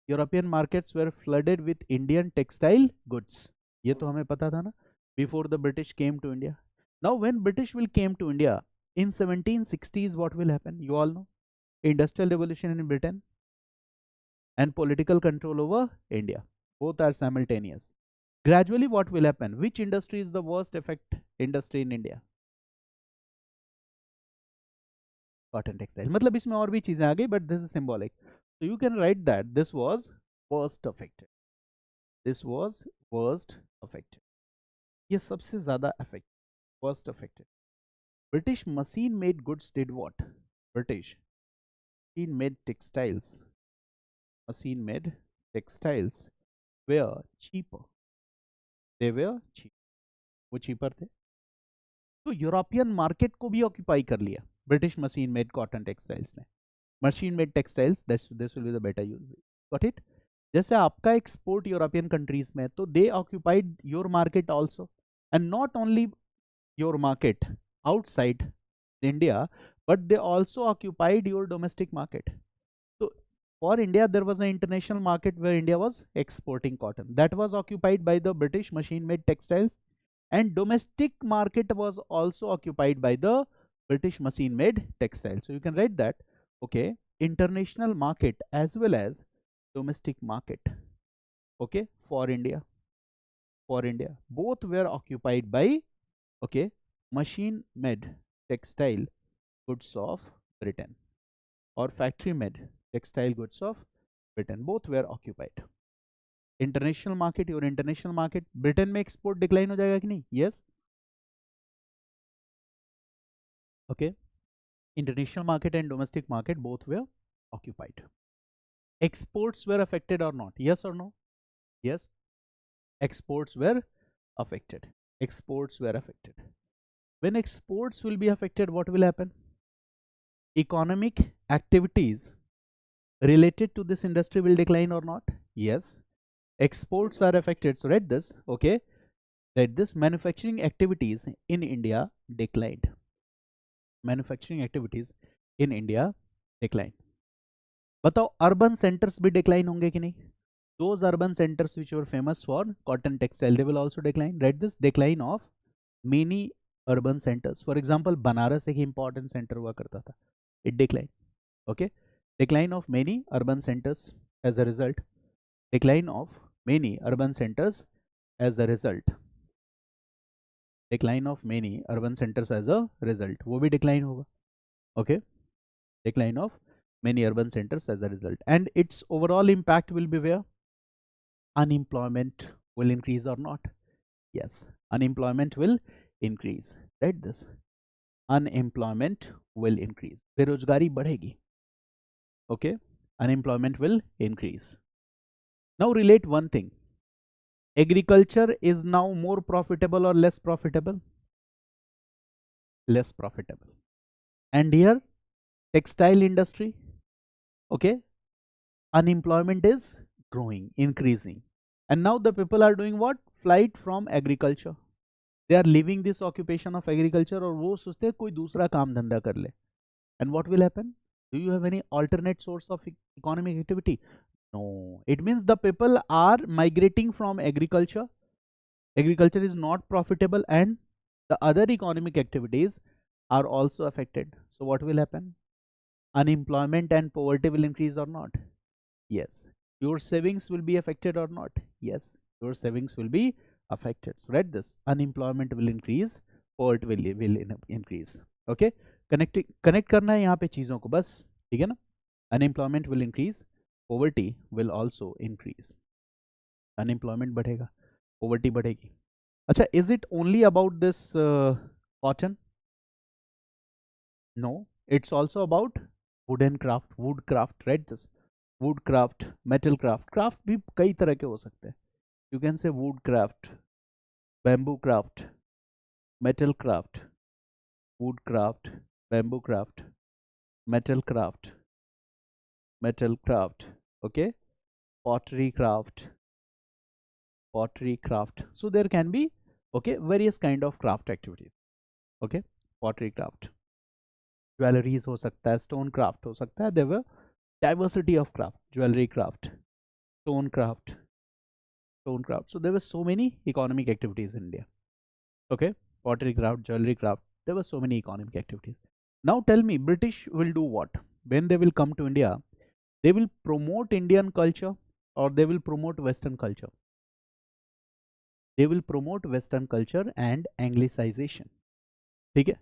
European markets were flooded with Indian textile goods, ये तो हमें पता था ना, before the British came to India. Now when British will came to India in 1760s, what will happen? You all know, industrial revolution in Britain and political control over India, both are simultaneous. Gradually what will happen? Which industry is the worst affect industry in India? Cotton textile. मतलब इसमें और भी चीजें आ गई, but this is symbolic. So you can write that this was worst affected. This was worst affected. ये सबसे ज्यादा affected, worst affected. British machine made goods did what? British machine made textiles. Machine made textiles were cheaper. They were cheap. वो cheaper थे. तो European market को भी occupy कर लिया British machine made cotton textiles ने. Machine made textiles, this will be the better use. Got it? जैसे आपका एक्सपोर्ट यूरोपियन कंट्रीज में, तो they occupied your market also, and not only your market outside India, but they also occupied your domestic market. So for India, there was an international market where India was exporting cotton. That was occupied by the British machine-made textiles, and domestic market was also occupied by the British machine-made textiles. So you can write that, okay, international market as well as domestic market, okay, for India, both were occupied by, okay, machine-made textile goods of Britain or factory-made textile goods of Britain. Both were occupied. International market और international market, Britain में export decline हो जाएगा कि नहीं? Yes. Okay. International market and domestic market both were occupied. Exports were affected और not? Yes और no? Yes. Exports were affected. Exports were affected. When exports will be affected, what will happen? Economic activities related to this industry will decline or not? Yes. Exports are affected. So write this, okay. Write this, manufacturing activities in India declined. Manufacturing activities in India declined. बताओ urban centres भी decline होंगे कि नहीं? Those urban centers which were famous for cotton textile, they will also decline. Write this, decline of many urban centers. For example, Banaras एक important center हुआ करता था, it declined. Okay, decline of many urban centers as a result. Decline of many urban centers as a result. Decline of many urban centers as a result. वो भी decline होगा. Okay, decline of many urban centers as a result. And its overall impact will be where? Unemployment will increase or not? Yes, unemployment will increase. Write this, unemployment will increase. बेरोजगारी बढ़ेगी. Okay, unemployment will increase. Now relate one thing. Agriculture is now more profitable or less profitable? Less profitable. And here textile industry, okay, unemployment is growing, increasing. And now the people are doing what? Flight from agriculture. They are leaving this occupation of agriculture और वो सोचते हैं कोई दूसरा काम धंधा कर ले. And what will happen? Do you have any alternate source of economic activity? No. It means the people are migrating from agriculture. Agriculture is not profitable and the other economic activities are also affected. So what will happen? Unemployment and poverty will increase or not? Yes. Your savings will be affected or not? Yes. Your savings will be affected. So write this, unemployment will increase, poverty will increase. Okay, connect करना है यहाँ पे चीजों को बस, ठीक है ना? Unemployment will increase, poverty will also increase. Unemployment बढ़ेगा, poverty बढ़ेगी. अच्छा, is it only about this cotton? No, it's also about wooden craft, wood craft. Write this, wood craft, metal craft. Craft भी कई तरह के हो सकते हैं. You can say wood craft, bamboo craft, metal craft, wood craft, bamboo craft, metal craft, okay, pottery craft. So there can be, okay, various kind of craft activities. Okay, pottery craft, jewelries हो सकता है, stone craft हो सकता है. There were diversity of craft, jewelry craft, Stonecraft, stonecraft. So there were so many economic activities in India. Okay, pottery craft, jewelry craft. There were so many economic activities. Now tell me, British will do what when they will come to India? They will promote Indian culture or they will promote Western culture? They will promote Western culture and Anglicization. ठीक है?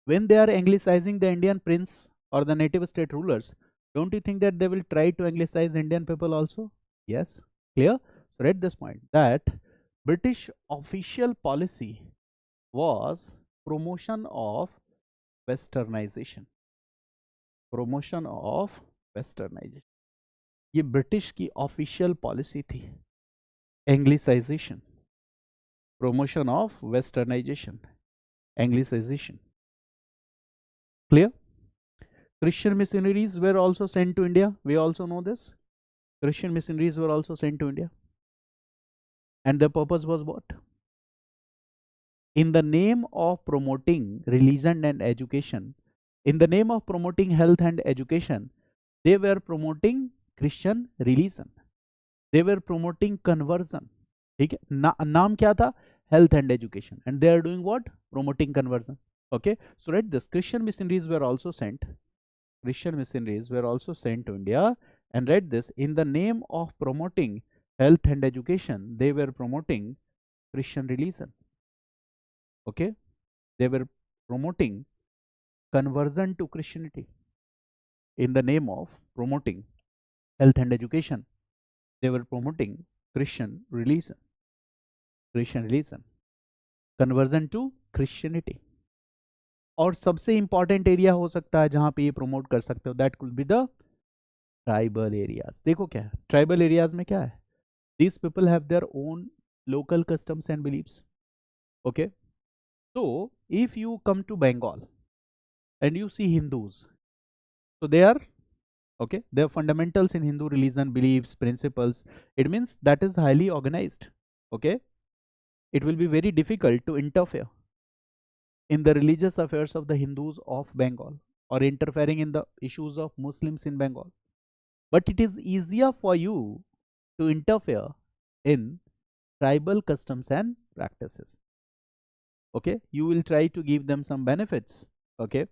When they are Anglicizing the Indian prince or the native state rulers, don't you think that they will try to Anglicize Indian people also? Yes, clear? So read this point that British official policy was promotion of Westernization. Promotion of Westernization. ये British की official policy थी. Anglicization, promotion of Westernization, Anglicization. Clear? Christian missionaries were also sent to India. We also know this. Christian missionaries were also sent to India. And their purpose was what? In the name of promoting religion and education, in the name of promoting health and education, they were promoting Christian religion. They were promoting conversion. ठीक है, नाम क्या था? Health and education. And they are doing what? Promoting conversion. Okay, so read this. Christian missionaries were also sent. Christian missionaries were also sent to India. And read this. In the name of promoting health and education, they were promoting Christian religion. Okay, they were promoting conversion to Christianity. In the name of promoting health and education, they were promoting Christian religion. Christian religion. Conversion to Christianity. और सबसे important area हो सकता है जहां पे ये promote कर सकते हो, that could be the tribal areas. देखो क्या है ट्राइबल एरियाज में, क्या है? These people have their own local customs and beliefs. Okay, so if you come to Bengal and you see Hindus, so they are okay, they are fundamentals in Hindu religion, beliefs, principles. It means that is highly organized. Okay, it will be very difficult to interfere in the religious affairs of the Hindus of Bengal or interfering in the issues of Muslims in Bengal. But it is easier for you to interfere in tribal customs and practices. Okay, you will try to give them some benefits. Okay,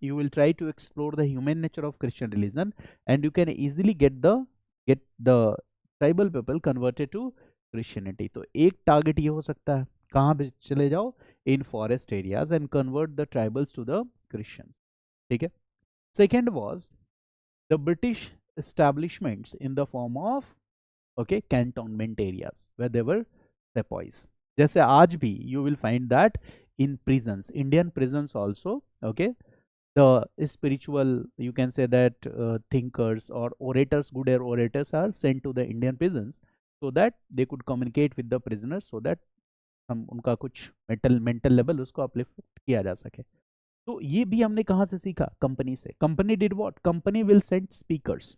you will try to explore the human nature of Christian religion, and you can easily get the tribal people converted to Christianity. तो एक target ये हो सकता है, कहाँ पे चले जाओ? In forest areas and convert the tribals to the Christians. ठीक है. Second was the British establishments in the form of okay cantonment areas where there were sepoys. जैसे आज भी you will find that in prisons, Indian prisons also, okay, the spiritual, you can say that thinkers or orators, good orators are sent to the Indian prisons so that they could communicate with the prisoners, so that हम उनका कुछ mental level उसको uplift किया जा सके. तो ये भी हमने कहाँ से सीखा? कंपनी से. Company did what? Company will send speakers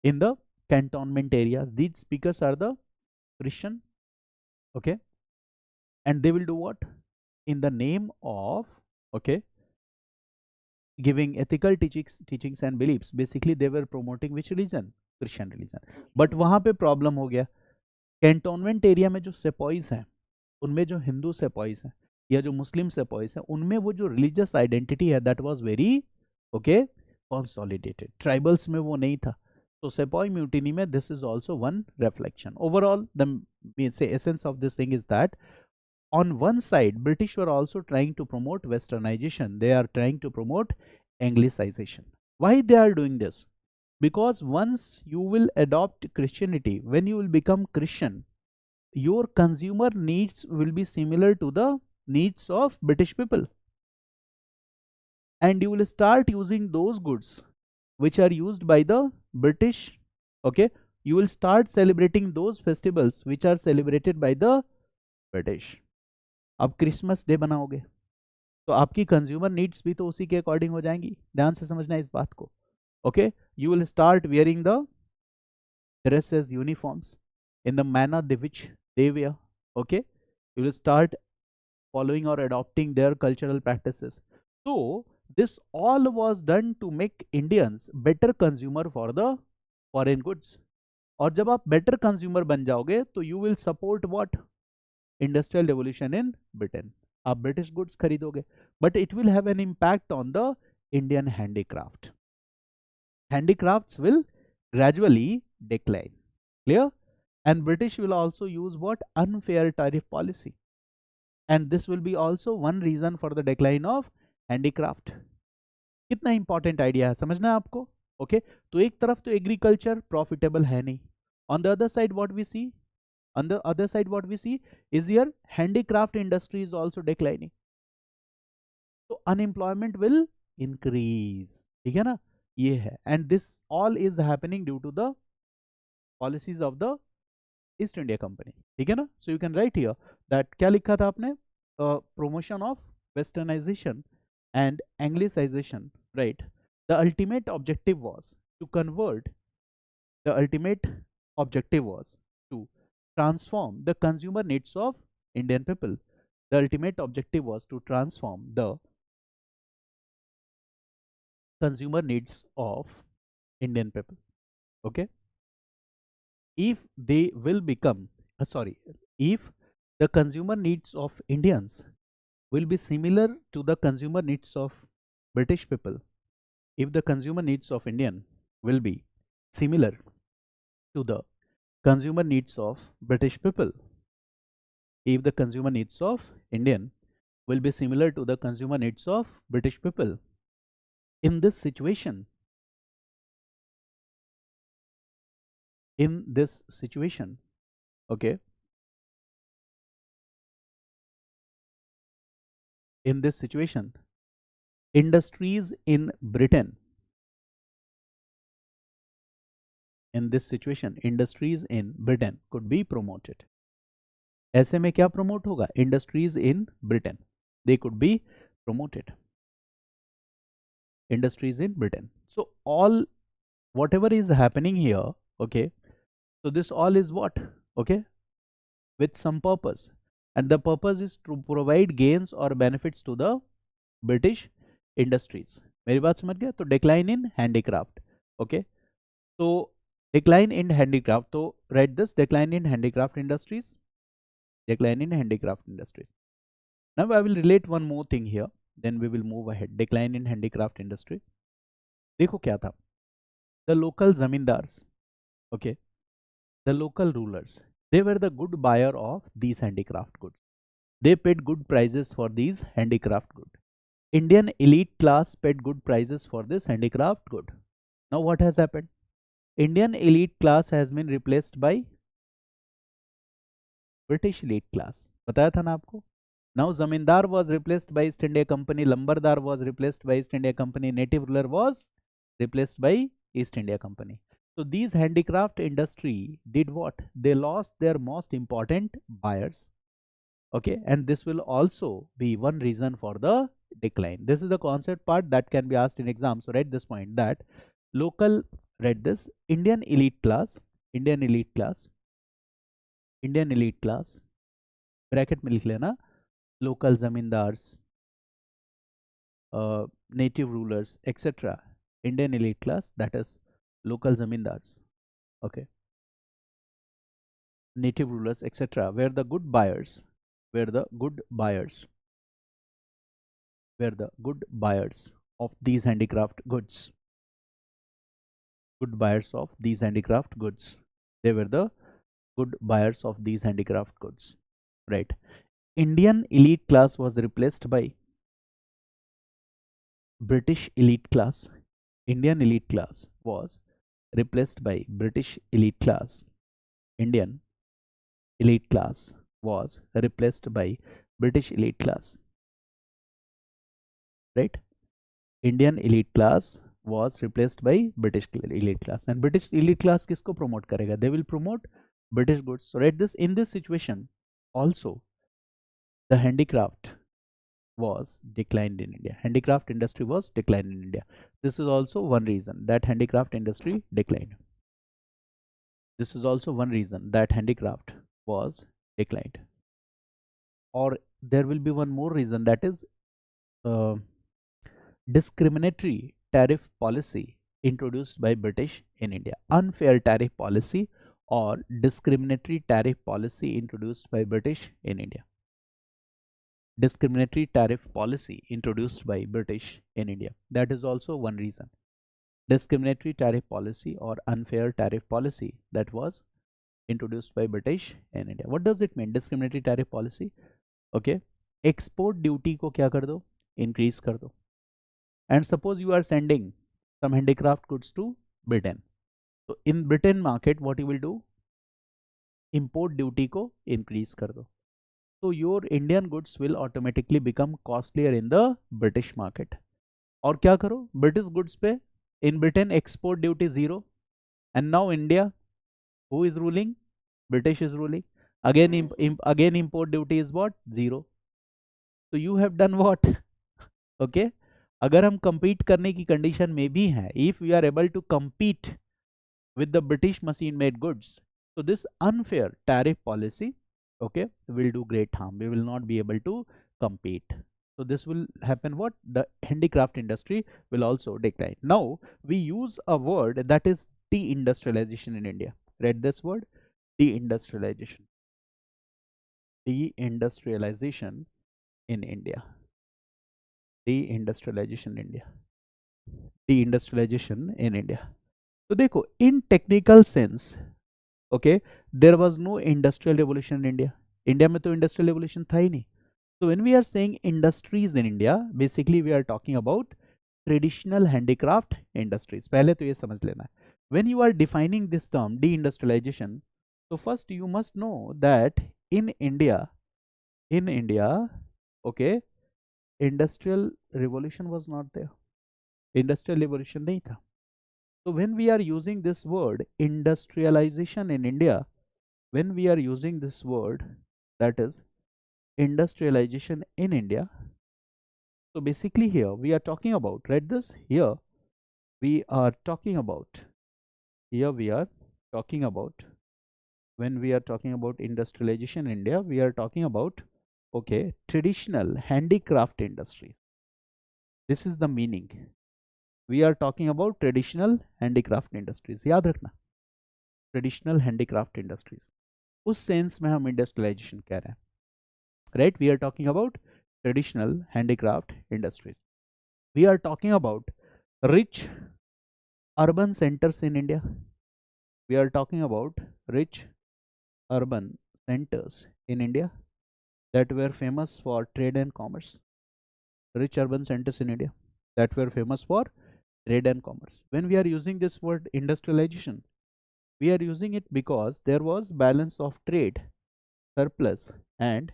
in the cantonment areas. These speakers are the Christian, okay, and they will do what? In the name of okay giving ethical teachings and beliefs. Basically they were promoting which religion? Christian religion. But वहां पे problem हो गया. Cantonment area में जो सेपॉइज हैं, उनमें जो हिंदू सेपॉइज हैं या जो मुस्लिम सेपॉइज हैं, उनमें वो जो रिलीजियस आइडेंटिटी है that was very okay consolidated. Tribals में वो नहीं था. So sepoy mutiny में this is also one reflection. Overall, the say essence of this thing is that on one side British were also trying to promote westernization. They are trying to promote Anglicization. Why they are doing this? Because once you will adopt Christianity, when you will become Christian, your consumer needs will be similar to the needs of British people, and you will start using those goods which are used by the British. Okay, you will start celebrating those festivals which are celebrated by the British. अब Christmas day बनाओगे तो आपकी consumer needs भी तो उसी के according हो जाएंगी. ध्यान से समझना इस बात को. Okay, you will start wearing the dresses uniforms in the manner which they wear. Okay, you will start following or adopting their cultural practices. So this all was done to make Indians better consumer for the foreign goods. और जब आप better consumer बन जाओगे तो you will support what, industrial revolution in Britain, आप British goods खरीदोगे, but it will have an impact on the Indian handicraft, handicrafts will gradually decline, clear? And British will also use what, unfair tariff policy, and this will be also one reason for the decline of handicraft. कितना important idea है, समझना है आपको? Okay तो एक तरफ तो agriculture profitable है नहीं, on the other side what we see, on the other side what we see is your handicraft industry is also declining, so unemployment will increase, ठीक है ना, ये है, and this all is happening due to the policies of the east India company, ठीक है ना. So you can write here that, क्या लिखा था आपने, promotion of westernization and anglicization, right? The ultimate objective was to convert, the ultimate objective was to transform the consumer needs of Indian people. The ultimate objective was to transform the consumer needs of Indian people. Okay, if they will become, if the consumer needs of Indians will be similar to the consumer needs of British people, if the consumer needs of Indian will be similar to the consumer needs of British people, if the consumer needs of Indian will be similar to the consumer needs of British people, in this situation, okay, in this situation, industries in Britain, in this situation, industries in Britain could be promoted. ऐसे में क्या promote होगा, industries in Britain, they could be promoted, industries in Britain. So all whatever is happening here, okay, so this all is what, okay, with some purpose, and the purpose is to provide gains or benefits to the British industries. मेरी बात समझ गया? तो decline in handicraft, okay, so decline in handicraft, so write this, decline in handicraft industries, decline in handicraft industries. Now I will relate one more thing here, then we will move ahead. Decline in handicraft industry, देखो क्या था, the local zamindars, okay, the local rulers, they were the good buyer of these handicraft goods, they paid good prices for these handicraft goods. Indian elite class paid good prices for this handicraft good. Now what has happened, Indian elite class has been replaced by British elite class, बताया था ना आपको. Now zamindar was replaced by East India Company, lumbardar was replaced by East India Company, native ruler was replaced by East India Company. So these handicraft industry did what, they lost their most important buyers, okay, and this will also be one reason for the decline. This is the concept part that can be asked in exam, so write this point, that local, write this, Indian elite class, Indian elite class, Indian elite class, bracket में लिख लेना, local zamindars, native rulers, etc. Indian elite class, that is local zamindars, okay, native rulers, etc. were the good buyers, were the good buyers, were the good buyers of these handicraft goods, good buyers of these handicraft goods. They were the good buyers of these handicraft goods, right? Indian elite class was replaced by British elite class. Indian elite class was replaced by British elite class. Indian elite class was replaced by British elite class, right? Indian elite class was replaced by British elite class, and British elite class किसको promote करेगा? They will promote British goods. So write this, in this situation also the handicraft was declined in India. Handicraft industry was declined in India. This is also one reason that handicraft industry declined. This is also one reason that handicraft was declined. Or there will be one more reason, that is discriminatory tariff policy introduced by British in India. Unfair tariff policy or discriminatory tariff policy introduced by British in India. Discriminatory tariff policy introduced by British in India. That is also one reason. Discriminatory tariff policy or unfair tariff policy that was introduced by British in India. What does it mean? Discriminatory tariff policy. Okay. Export duty को क्या कर दो? Increase कर दो. And suppose you are sending some handicraft goods to Britain. So in Britain market, what you will do? Import duty को increase कर दो. So your Indian goods will automatically become costlier in the British market. और क्या करो? British goods पे in Britain export duty 0, and now India, who is ruling? British is ruling. Again, again import duty is what? 0. So you have done what? Okay. अगर हम compete करने की condition में भी हैं, if we are able to compete with the British machine made goods, so this unfair tariff policy, okay, will do great harm. We will not be able to compete. So this will happen what? The handicraft industry will also decline. Now we use a word that is deindustrialization in India. Read this word, deindustrialization. Deindustrialization in India. Deindustrialization in India. Deindustrialization in India. तो देखो, in technical sense, okay, there was no industrial revolution in India. India में तो industrial revolution था ही नहीं. So when we are saying industries in India, basically we are talking about traditional handicraft industries. पहले तो ये समझ लेना है. When you are defining this term deindustrialization, so first you must know that in India, okay, industrial revolution was not there. Industrial revolution नहीं था. So when we are using this word industrialization in India, when we are using this word, that is industrialization in India, so basically here we are talking about, read this, here we are talking about, when we are talking about industrialization in India, we are talking about, okay, traditional handicraft industries. This is the meaning. We are talking about traditional handicraft industries. याद रखना, traditional handicraft industries. उस sense में हम industrialisation कह रहे हैं. Right? We are talking about traditional handicraft industries. We are talking about rich urban centers in India. We are talking about rich urban centers in India that were famous for trade and commerce. Rich urban centers in India that were famous for trade and commerce. When we are using this word industrialization, we are using it because there was balance of trade, surplus, and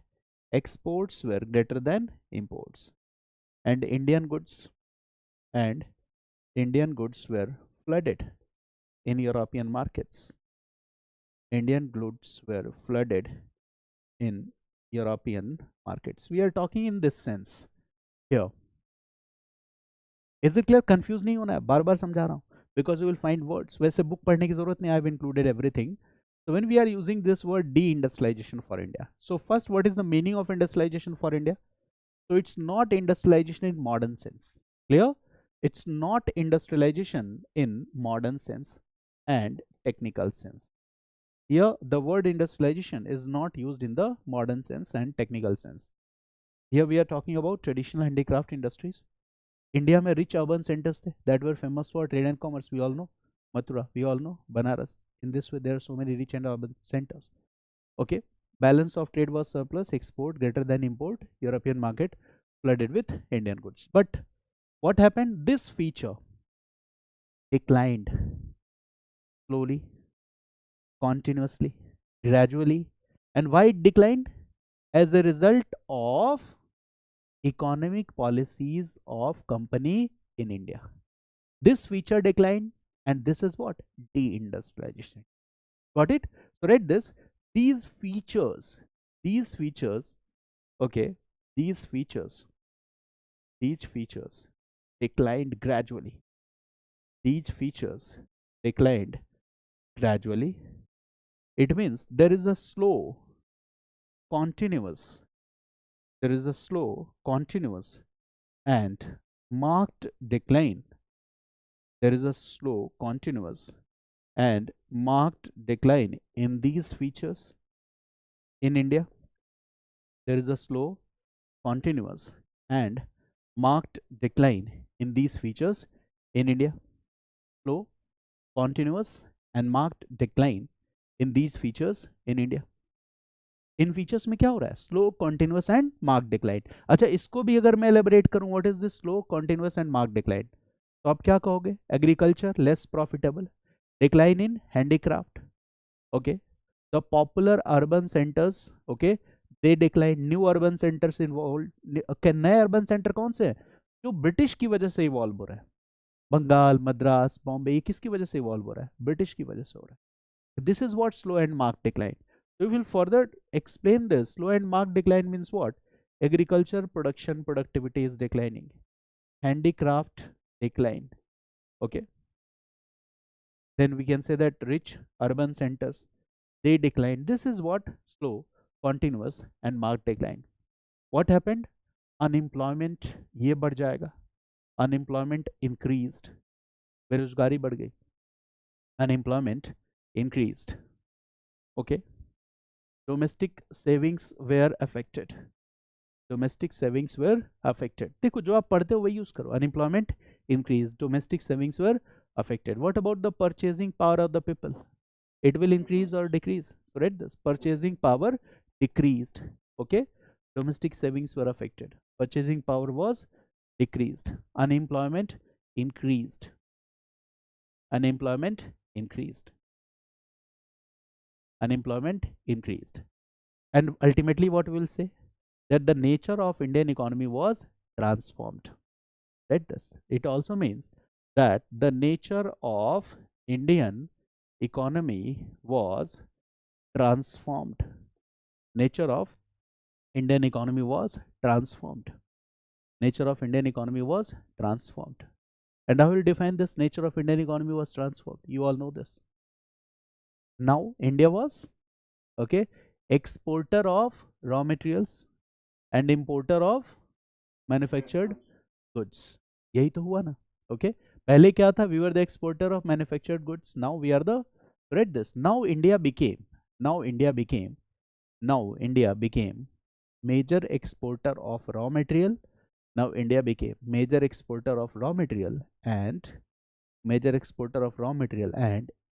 exports were greater than imports, and Indian goods were flooded in European markets. Indian goods were flooded in European markets. We are talking in this sense here. Is it clear? Confused नहीं होना है, बार बार समझा रहा हूँ, because you will find words. वैसे book पढ़ने की जरूरत नहीं, I have included everything. So when we are using this word deindustrialization for India, so first, what is the meaning of industrialization for India? So it's not industrialization in modern sense. Clear? It's not industrialization in modern sense and technical sense. Here the word industrialization is not used in the modern sense and technical sense. Here we are talking about traditional handicraft industries. India में rich urban centers थे that were famous for trade and commerce. We all know Mathura, we all know Banaras. In this way, there are so many rich and urban centers. Okay, balance of trade was surplus, export greater than import, European market flooded with Indian goods. But what happened? This feature declined slowly, continuously, gradually. And why it declined? As a result of economic policies of company in India. This feature declined, and this is what? Deindustrialization. Got it? So read this. These features, okay, these features declined gradually. These features declined gradually. It means there is a slow, continuous, and marked decline. There is a slow, continuous, and marked decline in these features in India. There is a slow, continuous, and marked decline in these features in India. Slow, continuous, and marked decline in these features in India. In features में क्या हो रहा है? Slow, continuous and mark decline. अच्छा, इसको भी अगर मैं एलेबरेट करूं, what is this slow, continuous and mark decline, तो आप क्या कहोगे? Agriculture less profitable, decline in handicraft, okay, the popular urban centres, okay, they decline, new urban centres involve. नए अर्बन सेंटर कौन से हैं? जो ब्रिटिश की वजह से इवॉल्व हो रहा है. बंगाल, मद्रास, बॉम्बे, ये किसकी वजह से इवॉल्व हो रहा है? ब्रिटिश की वजह से हो रहा है. This is what slow and mark decline. So we will further explain this. Slow and marked decline means what? Agriculture production productivity is declining. Handicraft decline. Okay. Then we can say that rich urban centers, they decline. This is what? Slow, continuous and marked decline. What happened? Unemployment ये बढ़ जाएगा. Unemployment increased. बेरोजगारी बढ़ गई. Unemployment increased. Okay. Domestic savings were affected. Domestic savings were affected. देखो, जो आप पढ़ते हो वही यूज करो. Unemployment increased, domestic savings were affected. What about the purchasing power of the people? It will increase or decrease? So read this. Purchasing power decreased. Okay. Domestic savings were affected. Purchasing power was decreased. Unemployment increased. Unemployment increased. Unemployment increased. And ultimately what we will say? That the nature of Indian economy was transformed. Read this. It also means that the nature of Indian economy was transformed. Nature of Indian economy was transformed. Nature of Indian economy was transformed. And I will define this nature of Indian economy was transformed. You all know this. Now India was, okay, exporter of raw materials and importer of manufactured goods. यही तो हुआ ना. Okay. पहले क्या था? We were the exporter of manufactured goods. Now we are the, read this. Now India became major exporter of raw material. Now India became major exporter of raw material and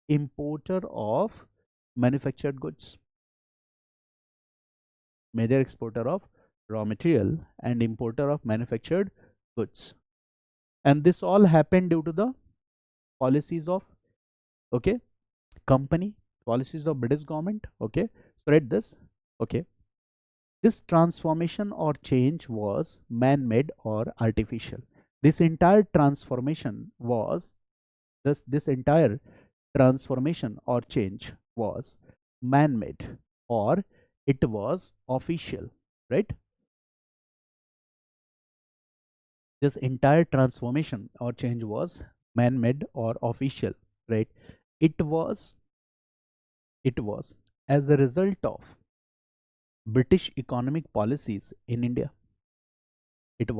importer of manufactured goods. Major exporter of raw material and importer of manufactured goods. And this all happened due to the policies of, okay, company, policies of British government. Okay. So read this. Okay. This transformation or change was man-made or artificial. This entire transformation was, this entire transformation or change was man-made or it was official, right? This entire transformation or change was man-made or official, right? It was as a result of British economic policies in India. It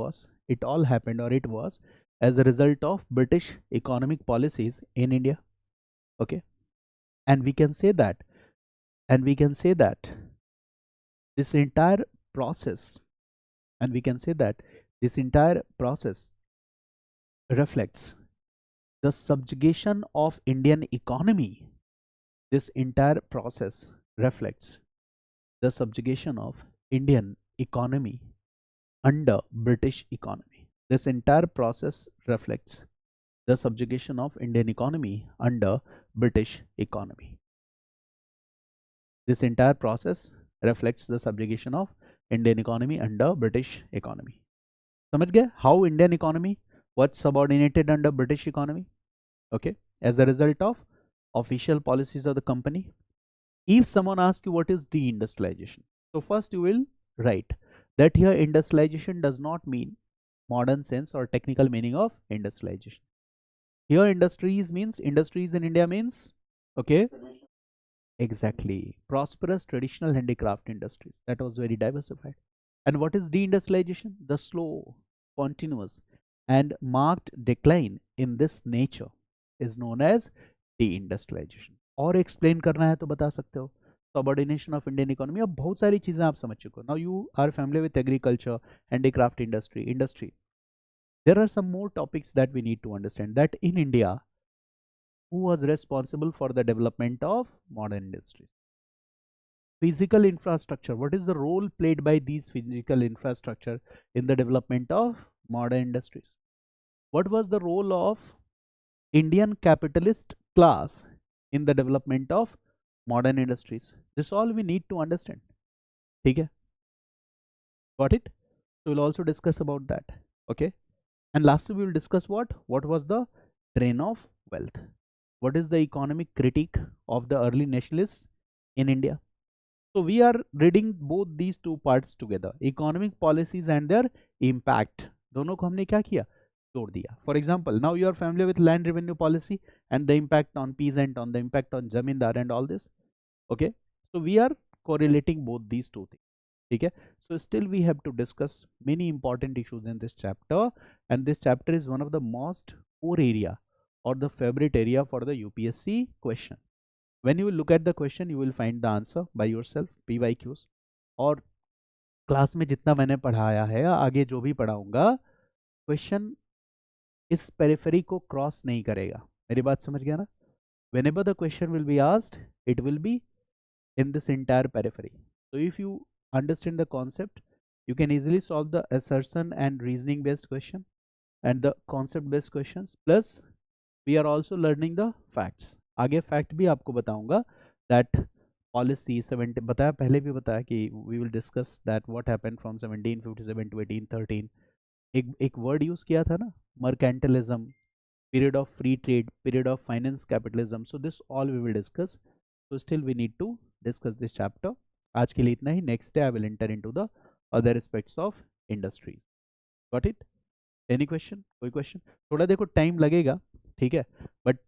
all happened, or it was as a result of British economic policies in India. Okay. And we can say that this entire process reflects the subjugation of Indian economy. This entire process reflects the subjugation of Indian economy under British economy. This entire process reflects the subjugation of Indian economy under British economy. This entire process reflects the subjugation of Indian economy under British economy. समझ गए? How Indian economy was subordinated under British economy? Okay, as a result of official policies of the company. If someone asks you what is deindustrialization, so first you will write that here industrialization does not mean modern sense or technical meaning of industrialization. Here industries in India means, okay, exactly, prosperous traditional handicraft industries that was very diversified. And what is deindustrialization? The slow, continuous and marked decline in this nature is known as deindustrialisation. और explain करना है तो बता सकते हो, subordination of Indian economy. अब बहुत सारी चीजें आप समझ चुके हो। Now you are family with agriculture, handicraft industry. There are some more topics that we need to understand, that in India, who was responsible for the development of modern industries? Physical infrastructure. What is the role played by these physical infrastructure in the development of modern industries? What was the role of Indian capitalist class in the development of modern industries? This all we need to understand. Okay, got it? So we'll also discuss about that. Okay, and lastly we will discuss what was the drain of wealth. What is the economic critique of the early nationalists in India? So we are reading both these two parts together, economic policies and their impact. दोनों को हमने क्या किया, जोड़ दिया. For example, now you are familiar with land revenue policy and the impact on peasant, on the impact on zamindar and all this. Okay, so we are correlating both these two things. Okay, so still we have to discuss many important issues in this chapter, and this chapter is one of the most core area or the favorite area for the UPSC question. When you will look at the question, you will find the answer by yourself, PYQs. और class में जितना मैंने पढ़ाया है, आगे जो भी पढ़ाऊंगा, क्वेश्चन इस पेरिफेरी को क्रॉस नहीं करेगा. मेरी बात समझ गया ना? Whenever the question will be asked, it will be in this entire periphery. So if you understand the concept, you can easily solve the assertion and reasoning based question and the concept based questions. Plus we are also learning the facts. आगे fact भी आपको बताऊंगा, that policy 70 बताया, पहले भी बताया कि we will discuss that what happened from 1757 to 1813. एक वर्ड यूज किया था ना, mercantilism, period of free trade, period of finance capitalism. So this all we will discuss. So still we need to discuss this chapter. आज के लिए इतना ही. Next day I will enter into the other aspects of industries. Got it? Any question? कोई question? थोड़ा देखो time लगेगा, ठीक है, बट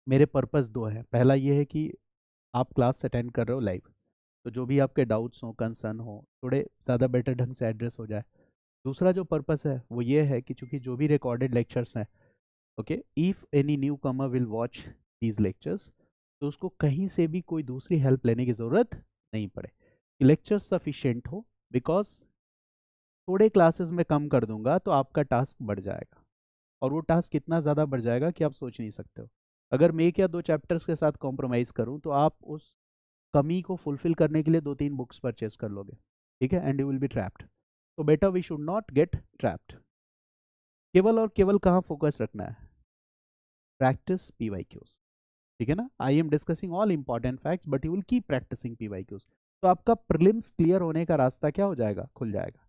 मेरे पर्पस दो है. पहला ये है कि आप क्लास अटेंड कर रहे हो लाइव, तो जो भी आपके डाउट्स हो, कंसर्न हो, थोड़े ज़्यादा बेटर ढंग से एड्रेस हो जाए. दूसरा जो पर्पस है वो ये है कि चूंकि जो भी रिकॉर्डेड लेक्चर्स हैं, okay, if any new Qamar will watch these lectures, तो उसको कहीं से भी कोई दूसरी हेल्प लेने की ज़रूरत नहीं पड़े. लेक्चर सफिशिएंट हो, बिकॉज थोड़े क्लासेस में कम कर दूंगा तो आपका टास्क बढ़ जाएगा, और वो टास्क कितना ज़्यादा बढ़ जाएगा कि आप सोच नहीं सकते हो. अगर मैं एक या दो चैप्टर्स के साथ कॉम्प्रोमाइज़ करूं तो आप उस कमी को फुलफिल करने के लिए 2-3 बुक्स परचेज कर लोगे, ठीक है, and you will be trapped. तो better we should not get trapped. केवल और केवल कहाँ फोकस रखना है? प्रैक्टिस PYQs, ठीक है ना? I am discussing all important facts but you will keep practising PYQs. तो आपका प्रीलिम्स क्लियर होने का रास्ता क्या हो जाएगा? खुल जाएगा.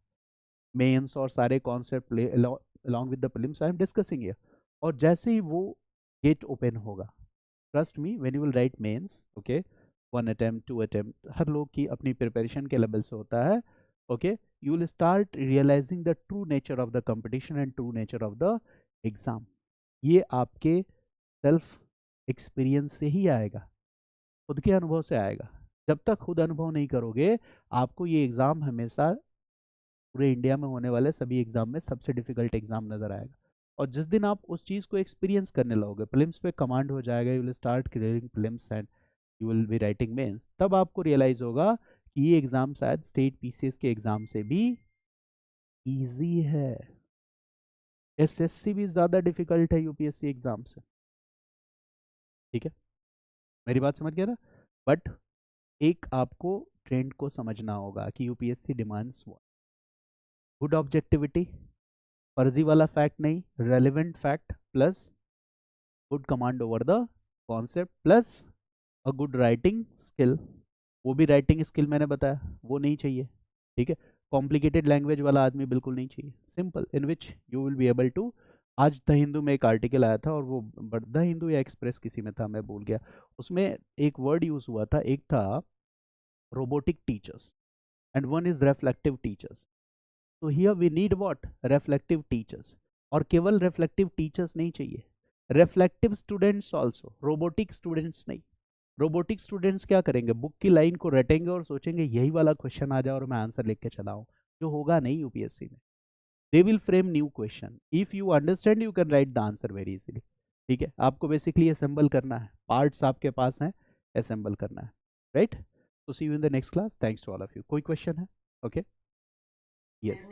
मेंस और सारे concept along with the prelims I am discussing here. और जैसे ही वो गेट ओपन होगा, trust me, when you will write mains, okay, 1 attempt 2 attempt, हर लोग की अपनी प्रिपरेशन के लेवल से होता है. Okay, you will start realising the true nature of the competition and true nature of the exam. ये आपके सेल्फ एक्सपीरियंस से ही आएगा, खुद के अनुभव से आएगा. जब तक खुद अनुभव नहीं करोगे, आपको ये एग्ज़ाम हमेशा पूरे इंडिया में होने वाले सभी एग्जाम में सबसे डिफिकल्ट एग्जाम नजर आएगा. और जिस दिन आप उस चीज़ को एक्सपीरियंस करने लगोगे, प्रीलिम्स पे कमांड हो जाएगा, you will start clearing prelims and you will be writing mains, तब आपको रियलाइज होगा कि ये एग्जाम शायद स्टेट PCS के एग्जाम से भी इजी है. SSC भी ज़्यादा डिफिकल्ट है UPSC एग्जाम से, ठीक है, मेरी बात समझ गया ना? बट एक आपको ट्रेंड को समझना होगा कि UPSC डिमांड्स गुड ऑब्जेक्टिविटी, फर्जी वाला फैक्ट नहीं, relevant fact, plus good command over the concept, plus a good writing skill. वो भी राइटिंग स्किल मैंने बताया वो नहीं चाहिए, ठीक है. कॉम्प्लिकेटेड लैंग्वेज वाला आदमी बिल्कुल नहीं चाहिए. Simple, in which you will be able to. आज द हिंदू में एक आर्टिकल आया था, और वो द हिंदू या एक्सप्रेस किसी में था, मैं भूल गया, उसमें एक वर्ड यूज हुआ था. एक था robotic teachers and one is reflective teachers. तो here we need what? Reflective teachers. और केवल रेफ्लेक्टिव टीचर्स नहीं चाहिए, reflective students also, robotic students नहीं. रोबोटिक स्टूडेंट्स क्या करेंगे? बुक की लाइन को रटेंगे और सोचेंगे यही वाला क्वेश्चन आ जाए और मैं आंसर लिख के चलाऊं, जो होगा नहीं UPSC में. They will frame new question. If you understand, you can write the answer very easily, ठीक है, आपको बेसिकली असेंबल करना है, पार्ट्स आपके पास हैं, असेंबल करना है, राइट। तो see you in the next class, thanks to all of you. कोई क्वेश्चन है? Okay, yes.